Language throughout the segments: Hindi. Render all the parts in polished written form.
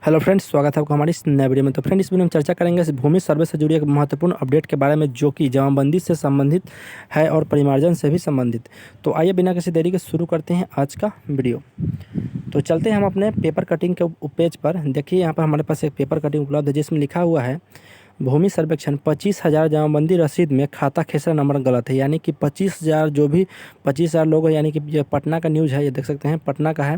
हेलो फ्रेंड्स, स्वागत है आपका हमारी इस नए वीडियो में। तो फ्रेंड्स, इस वीडियो में चर्चा करेंगे इस भूमि सर्वे से जुड़ी एक महत्वपूर्ण अपडेट के बारे में, जो कि जमाबंदी से संबंधित है और परिमार्जन से भी संबंधित। तो आइए बिना किसी देरी के शुरू करते हैं आज का वीडियो। तो चलते हैं हम अपने पेपर कटिंग के पेज पर। देखिए, यहाँ पर हमारे पास एक पेपर कटिंग उपलब्ध है जिसमें लिखा हुआ है भूमि सर्वेक्षण 25,000 जमाबंदी रसीद में खाता खेसरा नंबर गलत है। यानी कि 25,000 जो भी 25,000 लोग हैं, यानी कि ये पटना का न्यूज़ है, ये देख सकते हैं पटना का है।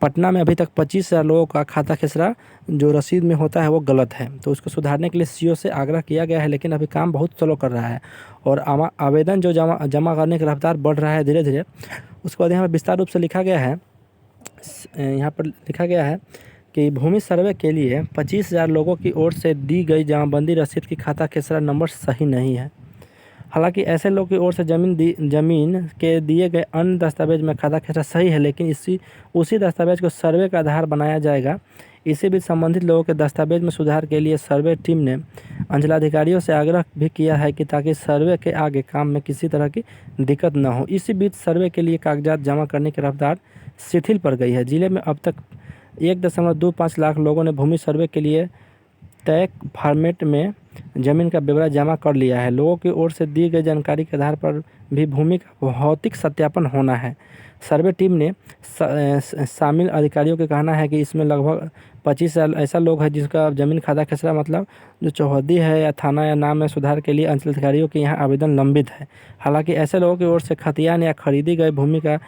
पटना में अभी तक 25,000 लोगों का खाता खेसरा जो रसीद में होता है वो गलत है। तो उसको सुधारने के लिए सीओ से आग्रह किया गया है, लेकिन अभी काम बहुत स्लो कर रहा है और आवेदन जो जमा करने की रफ्तार बढ़ रहा है धीरे धीरे। उसके बाद यहाँ पर विस्तार रूप से लिखा गया है, यहाँ पर लिखा गया है कि भूमि सर्वे के लिए 25,000 लोगों की ओर से दी गई जमाबंदी रसीद की खाता खेसरा नंबर सही नहीं है। हालांकि ऐसे लोगों की ओर से जमीन के दिए गए अन्य दस्तावेज में खाता खेसरा सही है, लेकिन उसी दस्तावेज को सर्वे का आधार बनाया जाएगा। इसी बीच संबंधित लोगों के दस्तावेज में सुधार के लिए सर्वे टीम ने अंचलाधिकारियों से आग्रह भी किया है कि ताकि सर्वे के आगे काम में किसी तरह की दिक्कत न हो। इसी बीच सर्वे के लिए कागजात जमा करने की रफ्तार शिथिल पड़ गई है। जिले में अब तक 1.25 लाख लोगों ने भूमि सर्वे के लिए तय फॉर्मेट में जमीन का ब्यौरा जमा कर लिया है। लोगों की ओर से दी गई जानकारी के आधार पर भी भूमि का भौतिक सत्यापन होना है। सर्वे टीम ने शामिल अधिकारियों का कहना है कि इसमें लगभग 25,000 ऐसा लोग हैं जिसका जमीन खाता खेसरा मतलब जो चौहद्दी है या थाना या नाम में सुधार के लिए अंचलाधिकारियों के यहाँ आवेदन लंबित है। हालांकि ऐसे लोगों की ओर से खतियान या खरीदी गई भूमि का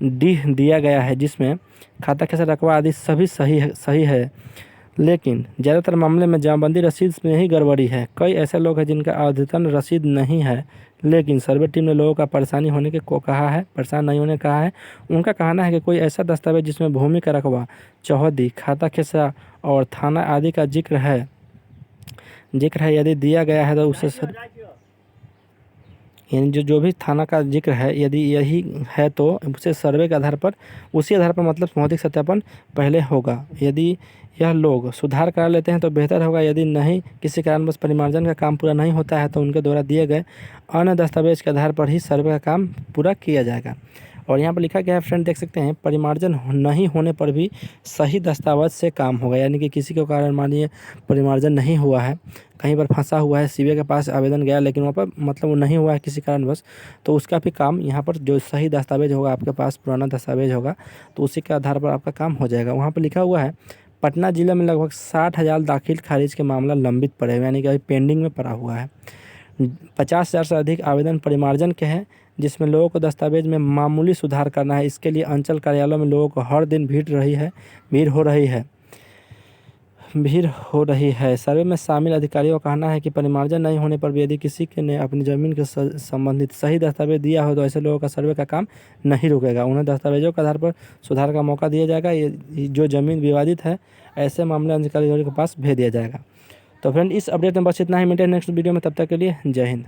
डीह दिया गया है जिसमें खाता खेसरा रकबा आदि सभी सही है, लेकिन ज़्यादातर मामले में जमाबंदी रसीद में ही गड़बड़ी है। कई ऐसे लोग हैं जिनका अद्यतन रसीद नहीं है, लेकिन सर्वे टीम ने लोगों का परेशान नहीं होने को कहा है। उनका कहना है कि कोई ऐसा दस्तावेज जिसमें भूमि का रकबा, चौहद्दी, खाता खेसरा और थाना आदि का जिक्र है यदि दिया गया है तो उसे यानी जो भी थाना का जिक्र है यदि यही है तो उसे सर्वे के आधार पर उसी आधार पर मतलब भौतिक सत्यापन पहले होगा। यदि यह लोग सुधार करा लेते हैं तो बेहतर होगा। यदि नहीं, किसी कारणवश परिमार्जन का काम पूरा नहीं होता है तो उनके द्वारा दिए गए अन्य दस्तावेज के आधार पर ही सर्वे का काम पूरा किया जाएगा। और यहाँ पर लिखा गया है, फ्रेंड देख सकते हैं, परिमार्जन नहीं होने पर भी सही दस्तावेज से काम होगा। यानी कि किसी के कारण मानिए परिमार्जन नहीं हुआ है, कहीं पर फंसा हुआ है, सीबीआई के पास आवेदन गया लेकिन वहाँ पर मतलब वो नहीं हुआ है किसी कारणवश, तो उसका भी काम यहाँ पर जो सही दस्तावेज होगा, आपके पास पुराना दस्तावेज होगा तो उसी के आधार पर आपका काम हो जाएगा। वहाँ पर लिखा हुआ है पटना जिले में लगभग 60,000 दाखिल खारिज के मामला लंबित पड़े हुए, यानी कि अभी पेंडिंग में पड़ा हुआ है। 50,000 से अधिक आवेदन परिमार्जन के हैं, जिसमें लोगों को दस्तावेज में मामूली सुधार करना है। इसके लिए अंचल कार्यालयों में लोगों को हर दिन भीड़ हो रही है। सर्वे में शामिल अधिकारियों का कहना है कि परिमार्जन नहीं होने पर भी यदि किसी ने अपनी ज़मीन के संबंधित सही दस्तावेज दिया हो तो ऐसे लोगों का सर्वे का काम नहीं रुकेगा। उन्हें दस्तावेजों के आधार पर सुधार का मौका दिया जाएगा। ये जो ज़मीन विवादित है ऐसे मामले अधिकारियों के पास भेज दिया जाएगा। तो फ्रेंड, इस अपडेट में बस इतना ही। मिलते हैं नेक्स्ट वीडियो में, तब तक के लिए जय हिंद।